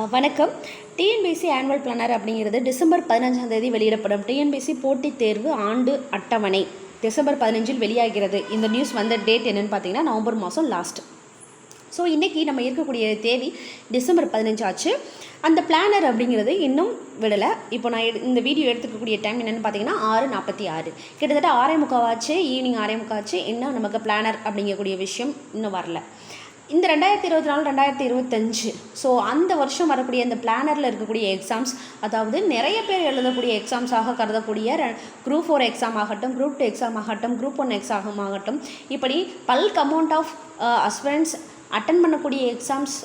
வணக்கம். TNPSC annual planar அப்படிங்கிறது December 15ஆம் தேதி வெளியிடப்படும். டிஎன்பிஎஸ்சி போட்டித் தேர்வு ஆண்டு அட்டவணை டிசம்பர் 15 வெளியாகிறது. இந்த நியூஸ் வந்த டேட் என்னென்னு பார்த்தீங்கன்னா நவம்பர் மாதம் லாஸ்ட். ஸோ இன்றைக்கி நம்ம இருக்கக்கூடிய தேதி டிசம்பர் 15 ஆச்சு. அந்த பிளானர் அப்படிங்கிறது இன்னும் விடலை. இப்போ நான் இந்த வீடியோ எடுத்துக்கக்கூடிய டைம் என்னென்னு பார்த்தீங்கன்னா 6:46, கிட்டத்தட்ட 6:45 ஆச்சு. ஈவினிங் 6:45 ஆச்சு. இன்னும் நமக்கு பிளானர் அப்படிங்கக்கூடிய விஷயம் இன்னும் வரல. இந்த 2024 2025 ஸோ அந்த வருஷம் வரக்கூடிய அந்த பிளானரில் இருக்கக்கூடிய எக்ஸாம்ஸ், அதாவது நிறைய பேர் எழுதக்கூடிய எக்ஸாம்ஸாக கருதக்கூடிய குரூப் 4 எக்ஸாம் ஆகட்டும், குரூப் 2 எக்ஸாம் ஆகட்டும், குரூப் 1 எக்ஸாம் ஆகட்டும், இப்படி bulk amount of aspirants attend பண்ணக்கூடிய எக்ஸாம்ஸ்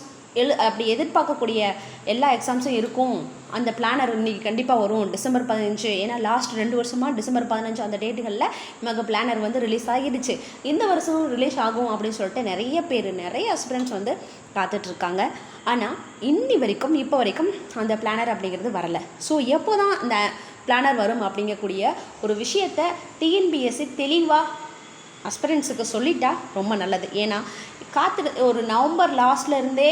அப்படி எதிர்பார்க்கக்கூடிய எல்லா எக்ஸாம்ஸும் இருக்கும். அந்த பிளானர் இன்றைக்கி கண்டிப்பாக வரும் டிசம்பர் 15. ஏன்னா லாஸ்ட் 2 வருஷமாக டிசம்பர் 15 அந்த டேட்டுகளில் நமக்கு பிளானர் வந்து ரிலீஸ் ஆகிடுச்சு. இந்த வருஷமும் ரிலீஸ் ஆகும் அப்படின்னு சொல்லிட்டு நிறைய அஸ்பிரண்ட்ஸ் வந்து காத்துட்ருக்காங்க. ஆனால் இப்போ வரைக்கும் அந்த பிளானர் அப்படிங்கிறது வரலை. ஸோ எப்போ தான் அந்த பிளானர் வரும் அப்படிங்கக்கூடிய ஒரு விஷயத்தை டிஎன்பிஎஸ்சி தெளிவாக அஸ்பிரண்ட்ஸுக்கு சொல்லிட்டா ரொம்ப நல்லது. ஏன்னா ஒரு நவம்பர் லாஸ்ட்லேருந்தே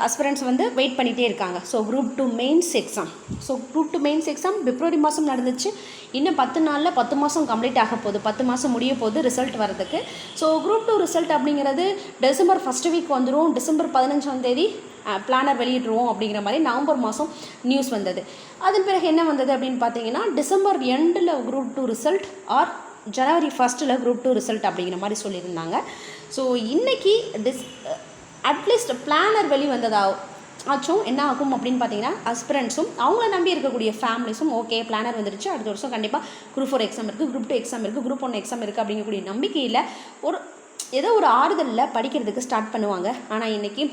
அஸ்பிரண்ட்ஸ் வந்து வெயிட் பண்ணிகிட்டே இருக்காங்க. ஸோ குரூப் 2 மெயின்ஸ் எக்ஸாம் பிப்ரவரி மாதம் நடந்துச்சு. இன்னும் 10 நாளில் 10 மாதம் கம்ப்ளீட் ஆக போகுது. 10 மாதம் முடிய போகுது ரிசல்ட் வரதுக்கு. ஸோ குரூப் 2 ரிசல்ட் அப்படிங்கிறது டிசம்பர் ஃபஸ்ட் வீக் வந்துடும். டிசம்பர் 15ஆம் தேதி பிளானர் வெளியிடுவோம் அப்படிங்கிற மாதிரி நவம்பர் மாதம் நியூஸ் வந்தது. அதன் பிறகு என்ன வந்தது அப்படின்னு பார்த்தீங்கன்னா டிசம்பர் எண்டில் குரூப் 2 ரிசல்ட் ஆர் ஜனவரி 1 குரூப் 2 ரிசல்ட் அப்படிங்கிற மாதிரி சொல்லியிருந்தாங்க. ஸோ இன்றைக்கி அட்லீஸ்ட் பிளானர் ஆச்சும் என்ன ஆகும் அப்படின்னு பார்த்தீங்கன்னா அஸ்பிரண்ட்ஸும் அவங்கள நம்பி இருக்கக்கூடிய ஃபேமிலிஸும் ஓகே பிளானர் வந்துடுச்சு, அடுத்த வருஷம் கண்டிப்பாக குரூப் 4 எக்ஸாம் இருக்குது, குரூப் 2 எக்ஸாம் இருக்குது, குரூப் 1 எக்ஸாம் இருக்குது அப்படிங்கக்கூடிய நம்பிக்கையில் ஏதோ ஒரு ஆறுதலில் படிக்கிறதுக்கு ஸ்டார்ட் பண்ணுவாங்க. ஆனால் இன்றைக்கி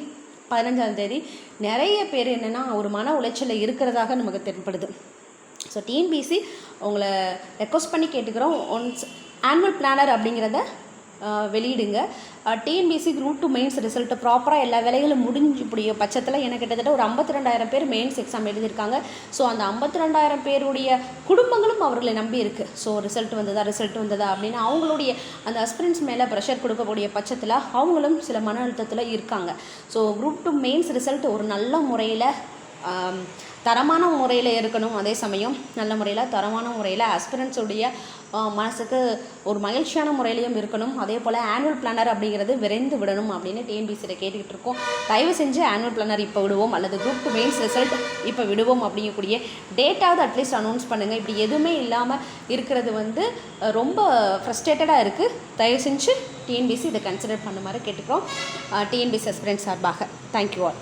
15ஆம் தேதி நிறைய பேர் என்னென்னா ஒரு மன உளைச்சலில் இருக்கிறதாக நமக்கு தென்படுது. ஸோ டிஎன்பிஎஸ்சி உங்களை ரெக்வஸ்ட் பண்ணி கேட்டுக்கிறோம், ஒன்ஸ் ஆனுவல் பிளானர் அப்படிங்கிறத வெளியிடுங்க. டிஎன்பிஎஸ்சி குரூப் 2 மெயின்ஸ் ரிசல்ட்டு ப்ராப்பராக எல்லா வேலைகளும் முடிஞ்சக்கூடிய பட்சத்தில் எனக்கு கிட்டத்தட்ட ஒரு 52,000 பேர் மெயின்ஸ் எக்ஸாம் எழுதியிருக்காங்க. ஸோ அந்த 52,000 பேருடைய குடும்பங்களும் அவர்களை நம்பி இருக்குது. ஸோ ரிசல்ட் வந்ததா அப்படின்னு அவங்களுடைய அந்த அஸ்பிரண்ட்ஸ் மேலே ப்ரெஷர் கொடுக்கக்கூடிய பட்சத்தில் அவங்களும் சில மன அழுத்தத்தில் இருக்காங்க. ஸோ குரூப் 2 மெயின்ஸ் ரிசல்ட் ஒரு நல்ல முறையில் தரமான முறையில் இருக்கணும். அதே சமயம் நல்ல முறையில் தரமான முறையில் ஆஸ்பிரண்ட்ஸுடைய மனசுக்கு ஒரு மகிழ்ச்சியான முறையிலையும் இருக்கணும். அதே போல் ஆனுவல் பிளானர் அப்படிங்கிறது விரைந்து விடணும் அப்படின்னு டிஎன்பிஎஸ்சியில் கேட்டுக்கிட்டு இருக்கோம். தயவு செஞ்சு ஆனுவல் பிளானர் இப்போ விடுவோம் அல்லது குரூப் 2 மெயின்ஸ் ரிசல்ட் இப்போ விடுவோம் அப்படிங்கக்கூடிய டேட்டாவது அட்லீஸ்ட் அனௌன்ஸ் பண்ணுங்கள். இப்படி எதுவுமே இல்லாமல் இருக்கிறது வந்து ரொம்ப ஃப்ரஸ்ட்ரேட்டடாக இருக்குது. தயவு செஞ்சு டிஎன்பிஎஸ்சி இதை கன்சிடர் பண்ணுமாறு கேட்டுக்கிறோம். டிஎன்பிஎஸ்சி அஸ்பிரண்ட்ஸ் சார்பாக தேங்க்யூ ஆல்.